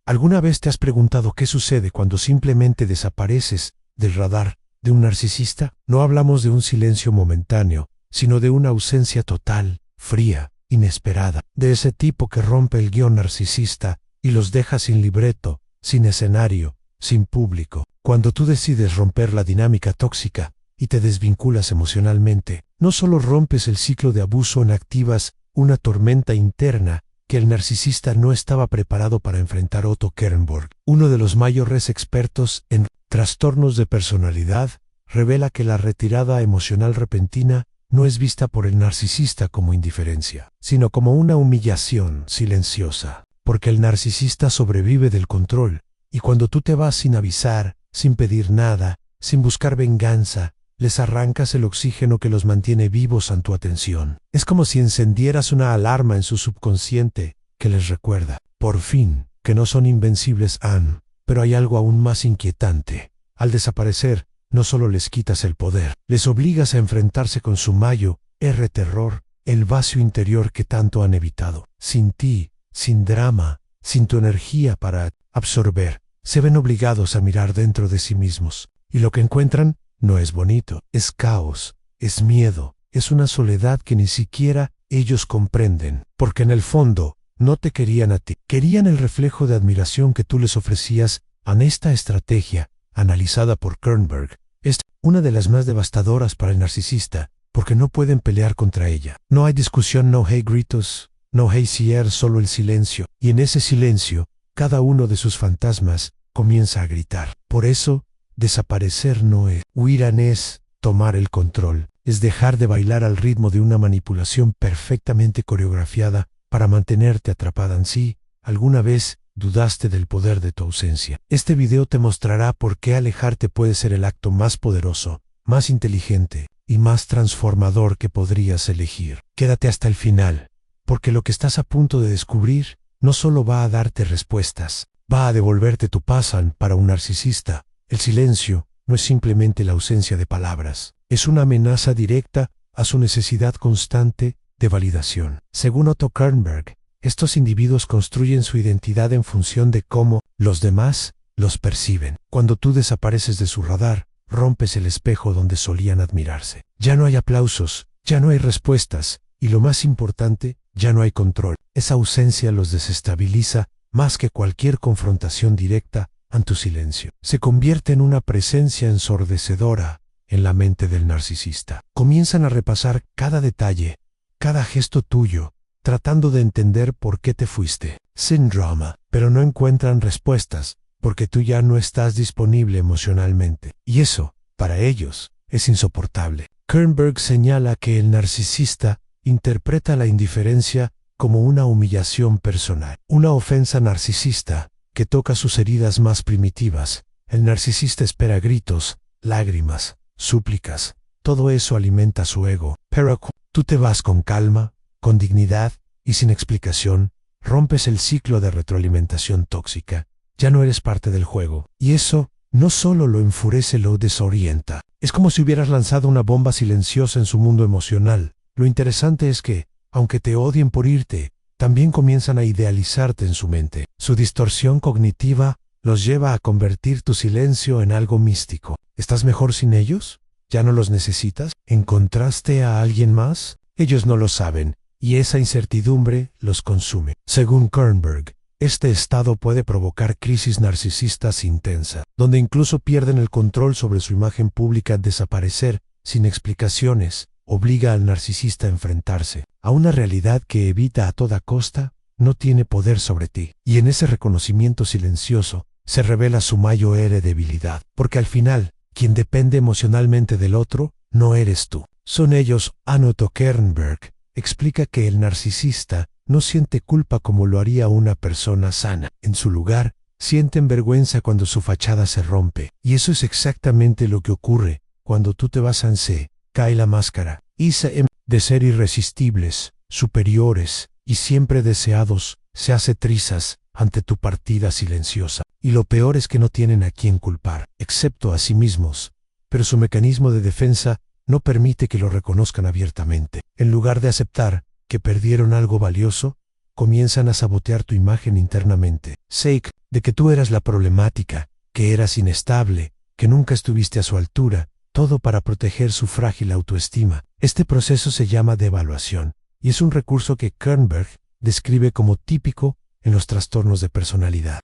¿Alguna vez te has preguntado qué sucede cuando simplemente desapareces del radar de un narcisista? No hablamos de un silencio momentáneo, sino de una ausencia total, fría, inesperada, de ese tipo que rompe el guión narcisista y los deja sin libreto, sin escenario, sin público. Cuando tú decides romper la dinámica tóxica y te desvinculas emocionalmente, no solo rompes el ciclo de abuso en activas una tormenta interna que el narcisista no estaba preparado para enfrentar. Otto Kernberg, uno de los mayores expertos en trastornos de personalidad, revela que la retirada emocional repentina no es vista por el narcisista como indiferencia, sino como una humillación silenciosa, porque el narcisista sobrevive del control, y cuando tú te vas sin avisar, sin pedir nada, sin buscar venganza, les arrancas el oxígeno que los mantiene vivos ante tu atención. Es como si encendieras una alarma en su subconsciente que les recuerda, por fin, que no son invencibles aún. Pero hay algo aún más inquietante. Al desaparecer, no solo les quitas el poder, les obligas a enfrentarse con su mayor terror, el vacío interior que tanto han evitado. Sin ti, sin drama, sin tu energía para absorber, se ven obligados a mirar dentro de sí mismos. Y lo que encuentran no es bonito, es caos, es miedo, es una soledad que ni siquiera ellos comprenden, porque en el fondo no te querían a ti, querían el reflejo de admiración que tú les ofrecías. En esta estrategia, analizada por Kernberg, es una de las más devastadoras para el narcisista, porque no pueden pelear contra ella. No hay discusión, no hay gritos, no hay cierre, solo el silencio, y en ese silencio, cada uno de sus fantasmas comienza a gritar. Por eso, desaparecer no es huir, es tomar el control, es dejar de bailar al ritmo de una manipulación perfectamente coreografiada para mantenerte atrapada en sí. ¿Alguna vez dudaste del poder de tu ausencia? Este video te mostrará por qué alejarte puede ser el acto más poderoso, más inteligente y más transformador que podrías elegir. Quédate hasta el final, porque lo que estás a punto de descubrir no solo va a darte respuestas, va a devolverte tu paz. Para un narcisista, el silencio no es simplemente la ausencia de palabras, es una amenaza directa a su necesidad constante de validación. Según Otto Kernberg, estos individuos construyen su identidad en función de cómo los demás los perciben. Cuando tú desapareces de su radar, rompes el espejo donde solían admirarse. Ya no hay aplausos, ya no hay respuestas, y lo más importante, ya no hay control. Esa ausencia los desestabiliza más que cualquier confrontación directa ante tu silencio. Se convierte en una presencia ensordecedora en la mente del narcisista. Comienzan a repasar cada detalle, cada gesto tuyo, tratando de entender por qué te fuiste, sin drama, pero no encuentran respuestas, porque tú ya no estás disponible emocionalmente. Y eso, para ellos, es insoportable. Kernberg señala que el narcisista interpreta la indiferencia como una humillación personal, una ofensa narcisista que toca sus heridas más primitivas. El narcisista espera gritos, lágrimas, súplicas. Todo eso alimenta su ego. Pero tú te vas con calma, con dignidad y sin explicación, rompes el ciclo de retroalimentación tóxica. Ya no eres parte del juego. Y eso no solo lo enfurece, lo desorienta. Es como si hubieras lanzado una bomba silenciosa en su mundo emocional. Lo interesante es que, aunque te odien por irte, también comienzan a idealizarte en su mente. Su distorsión cognitiva los lleva a convertir tu silencio en algo místico. ¿Estás mejor sin ellos? ¿Ya no los necesitas? ¿Encontraste a alguien más? Ellos no lo saben, y esa incertidumbre los consume. Según Kernberg, este estado puede provocar crisis narcisistas intensas, donde incluso pierden el control sobre su imagen pública. Desaparecer, sin explicaciones, obliga al narcisista a enfrentarse a una realidad que evita a toda costa. No tiene poder sobre ti. Y en ese reconocimiento silencioso se revela su mayor debilidad, porque al final, quien depende emocionalmente del otro, no eres tú. Son ellos. Otto Kernberg explica que el narcisista no siente culpa como lo haría una persona sana. En su lugar, sienten vergüenza cuando su fachada se rompe. Y eso es exactamente lo que ocurre cuando tú te vas. Cae la máscara. De ser irresistibles, superiores y siempre deseados, se hace trizas ante tu partida silenciosa. Y lo peor es que no tienen a quien culpar, excepto a sí mismos. Pero su mecanismo de defensa no permite que lo reconozcan abiertamente. En lugar de aceptar que perdieron algo valioso, comienzan a sabotear tu imagen internamente. Sake, de que tú eras la problemática, que eras inestable, que nunca estuviste a su altura, todo para proteger su frágil autoestima. Este proceso se llama devaluación, y es un recurso que Kernberg describe como típico en los trastornos de personalidad.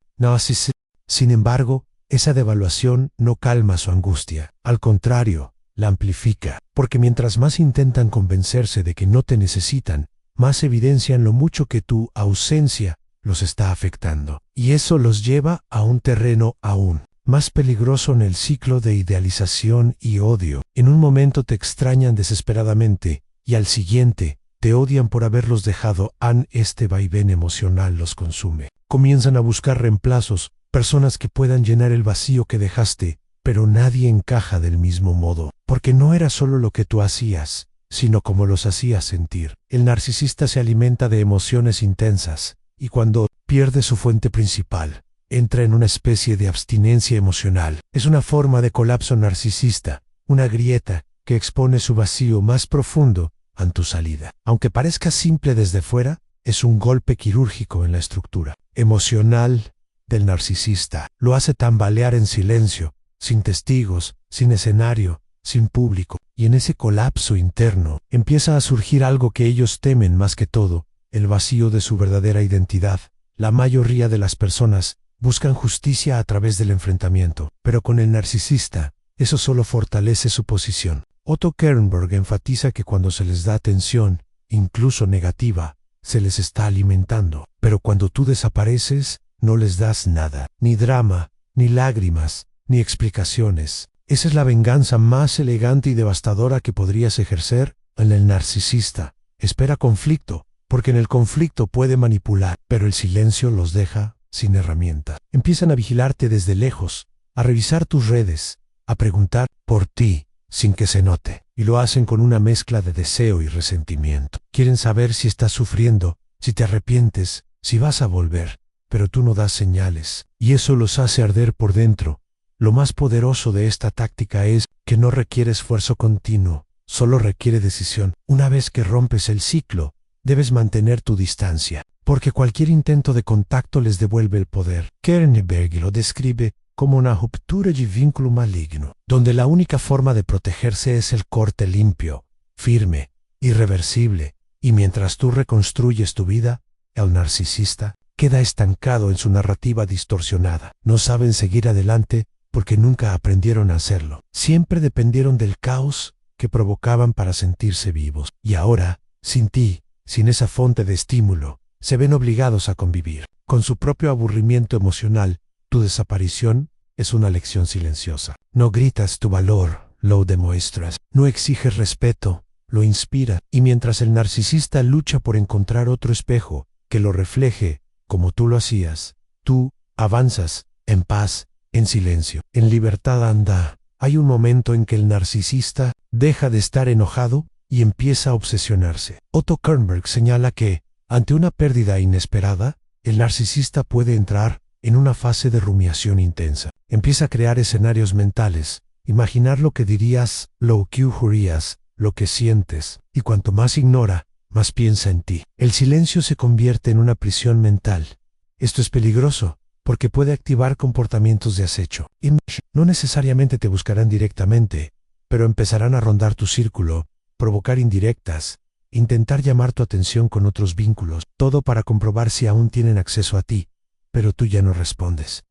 Sin embargo, esa devaluación no calma su angustia. Al contrario, la amplifica, porque mientras más intentan convencerse de que no te necesitan, más evidencian lo mucho que tu ausencia los está afectando. Y eso los lleva a un terreno aún más peligroso en el ciclo de idealización y odio. En un momento te extrañan desesperadamente y al siguiente te odian por haberlos dejado. Este vaivén emocional los consume. Comienzan a buscar reemplazos, personas que puedan llenar el vacío que dejaste, pero nadie encaja del mismo modo, porque no era solo lo que tú hacías, sino cómo los hacías sentir. El narcisista se alimenta de emociones intensas, y cuando pierde su fuente principal, entra en una especie de abstinencia emocional. Es una forma de colapso narcisista, una grieta que expone su vacío más profundo ante tu salida. Aunque parezca simple desde fuera, es un golpe quirúrgico en la estructura emocional del narcisista. Lo hace tambalear en silencio, sin testigos, sin escenario, sin público. Y en ese colapso interno empieza a surgir algo que ellos temen más que todo, el vacío de su verdadera identidad. La mayoría de las personas buscan justicia a través del enfrentamiento, pero con el narcisista, eso solo fortalece su posición. Otto Kernberg enfatiza que cuando se les da atención, incluso negativa, se les está alimentando, pero cuando tú desapareces, no les das nada, ni drama, ni lágrimas, ni explicaciones. Esa es la venganza más elegante y devastadora que podrías ejercer en el narcisista. Espera conflicto, porque en el conflicto puede manipular, pero el silencio los deja sin herramienta. Empiezan a vigilarte desde lejos, a revisar tus redes, a preguntar por ti, sin que se note. Y lo hacen con una mezcla de deseo y resentimiento. Quieren saber si estás sufriendo, si te arrepientes, si vas a volver, pero tú no das señales, y eso los hace arder por dentro. Lo más poderoso de esta táctica es que no requiere esfuerzo continuo, solo requiere decisión. Una vez que rompes el ciclo, debes mantener tu distancia, porque cualquier intento de contacto les devuelve el poder. Kernberg lo describe como una ruptura de vínculo maligno, donde la única forma de protegerse es el corte limpio, firme, irreversible, y mientras tú reconstruyes tu vida, el narcisista queda estancado en su narrativa distorsionada. No saben seguir adelante porque nunca aprendieron a hacerlo. Siempre dependieron del caos que provocaban para sentirse vivos. Y ahora, sin ti, sin esa fuente de estímulo, se ven obligados a convivir con su propio aburrimiento emocional. Tu desaparición es una lección silenciosa. No gritas tu valor, lo demuestras. No exiges respeto, lo inspira. Y mientras el narcisista lucha por encontrar otro espejo que lo refleje como tú lo hacías, tú avanzas en paz, en silencio, en libertad. Hay un momento en que el narcisista deja de estar enojado y empieza a obsesionarse. Otto Kernberg señala que, ante una pérdida inesperada, el narcisista puede entrar en una fase de rumiación intensa. Empieza a crear escenarios mentales, imaginar lo que dirías, lo que jurías, lo que sientes, y cuanto más ignora, más piensa en ti. El silencio se convierte en una prisión mental. Esto es peligroso, porque puede activar comportamientos de acecho. No necesariamente te buscarán directamente, pero empezarán a rondar tu círculo, provocar indirectas, intentar llamar tu atención con otros vínculos, todo para comprobar si aún tienen acceso a ti, pero tú ya no respondes.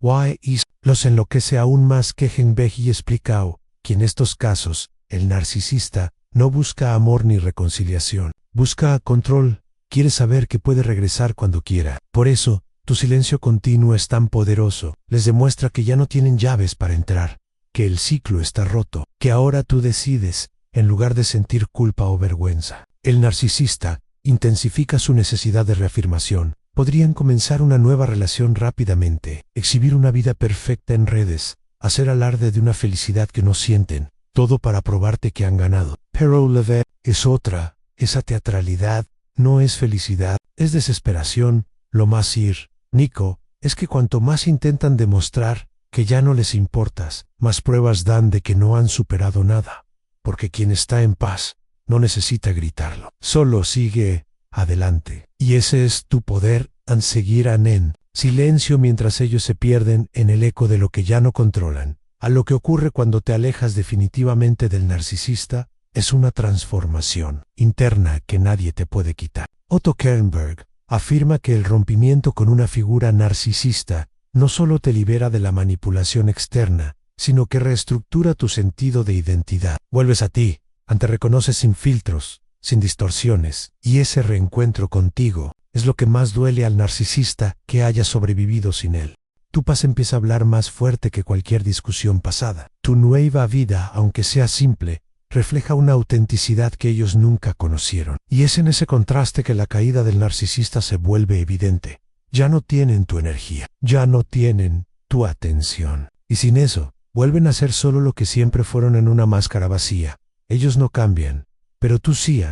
Los enloquece aún más que Kernberg y explicado que en estos casos, el narcisista no busca amor ni reconciliación, busca control, quiere saber que puede regresar cuando quiera. Por eso, tu silencio continuo es tan poderoso, les demuestra que ya no tienen llaves para entrar, que el ciclo está roto, que ahora tú decides, en lugar de sentir culpa o vergüenza. El narcisista intensifica su necesidad de reafirmación. Podrían comenzar una nueva relación rápidamente, exhibir una vida perfecta en redes, hacer alarde de una felicidad que no sienten, todo para probarte que han ganado. Pero la verdad es otra, esa teatralidad no es felicidad, es desesperación. Lo más irónico es que cuanto más intentan demostrar que ya no les importas, más pruebas dan de que no han superado nada, porque quien está en paz no necesita gritarlo, solo sigue adelante. Y ese es tu poder, seguirán en silencio mientras ellos se pierden en el eco de lo que ya no controlan. A lo que ocurre cuando te alejas definitivamente del narcisista es una transformación interna que nadie te puede quitar. Otto Kernberg afirma que el rompimiento con una figura narcisista no solo te libera de la manipulación externa, sino que reestructura tu sentido de identidad. Vuelves a ti, te reconoces sin filtros, sin distorsiones, y ese reencuentro contigo es lo que más duele al narcisista que haya sobrevivido sin él. Tu paz empieza a hablar más fuerte que cualquier discusión pasada. Tu nueva vida, aunque sea simple, refleja una autenticidad que ellos nunca conocieron. Y es en ese contraste que la caída del narcisista se vuelve evidente. Ya no tienen tu energía, ya no tienen tu atención. Y sin eso, vuelven a ser solo lo que siempre fueron en una máscara vacía. Ellos no cambian, pero tú sí,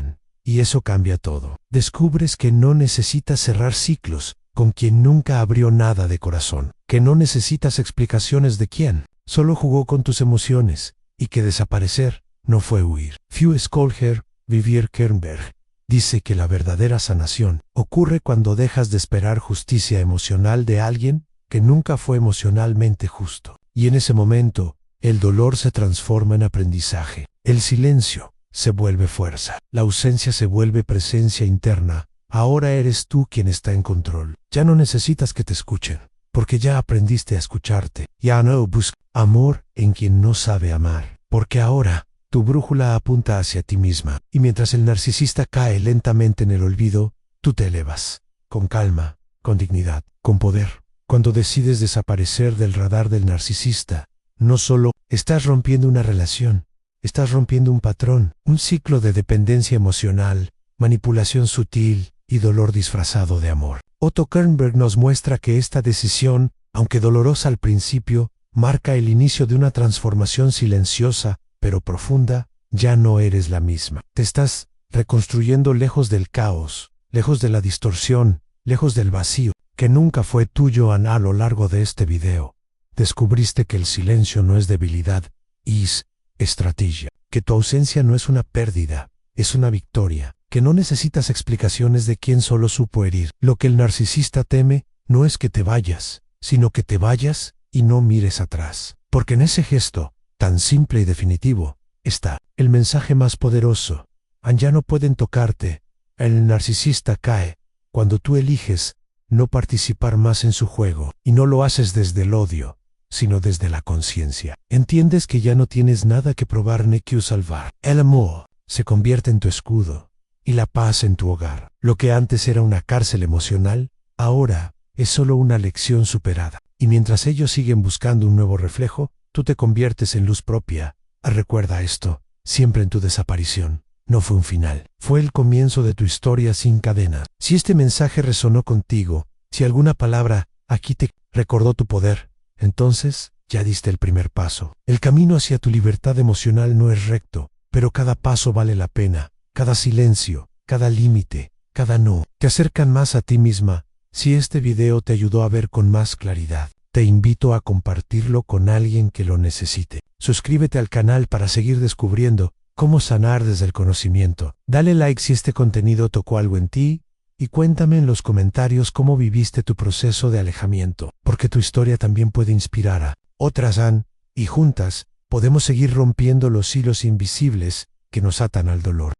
y eso cambia todo. Descubres que no necesitas cerrar ciclos con quien nunca abrió nada de corazón, que no necesitas explicaciones de quién, solo jugó con tus emociones, y que desaparecer no fue huir. Hugh Skolher, Vivir Kernberg, dice que la verdadera sanación ocurre cuando dejas de esperar justicia emocional de alguien que nunca fue emocionalmente justo. Y en ese momento, el dolor se transforma en aprendizaje. El silencio se vuelve fuerza. La ausencia se vuelve presencia interna. Ahora eres tú quien está en control. Ya no necesitas que te escuchen, porque ya aprendiste a escucharte. Ya no buscas amor en quien no sabe amar, porque ahora tu brújula apunta hacia ti misma. Y mientras el narcisista cae lentamente en el olvido, tú te elevas, con calma, con dignidad, con poder. Cuando decides desaparecer del radar del narcisista, no solo estás rompiendo una relación, estás rompiendo un patrón, un ciclo de dependencia emocional, manipulación sutil y dolor disfrazado de amor. Otto Kernberg nos muestra que esta decisión, aunque dolorosa al principio, marca el inicio de una transformación silenciosa, pero profunda. Ya no eres la misma. Te estás reconstruyendo lejos del caos, lejos de la distorsión, lejos del vacío, que nunca fue tuyo. A lo largo de este video, descubriste que el silencio no es debilidad, es estrategia, que tu ausencia no es una pérdida, es una victoria, que no necesitas explicaciones de quién solo supo herir. Lo que el narcisista teme no es que te vayas, sino que te vayas y no mires atrás, porque en ese gesto, tan simple y definitivo, está el mensaje más poderoso. Ya no pueden tocarte. El narcisista cae cuando tú eliges no participar más en su juego, y no lo haces desde el odio, sino desde la conciencia. Entiendes que ya no tienes nada que probar ni que salvar. El amor se convierte en tu escudo, y la paz en tu hogar. Lo que antes era una cárcel emocional, ahora es solo una lección superada. Y mientras ellos siguen buscando un nuevo reflejo, tú te conviertes en luz propia. Recuerda esto, siempre en tu desaparición no fue un final, fue el comienzo de tu historia sin cadena. Si este mensaje resonó contigo, si alguna palabra aquí te recordó tu poder, entonces ya diste el primer paso. El camino hacia tu libertad emocional no es recto, pero cada paso vale la pena. Cada silencio, cada límite, cada no, te acercan más a ti misma. Si este video te ayudó a ver con más claridad, te invito a compartirlo con alguien que lo necesite. Suscríbete al canal para seguir descubriendo cómo sanar desde el conocimiento. Dale like si este contenido tocó algo en ti y cuéntame en los comentarios cómo viviste tu proceso de alejamiento, porque tu historia también puede inspirar a otras y juntas podemos seguir rompiendo los hilos invisibles que nos atan al dolor.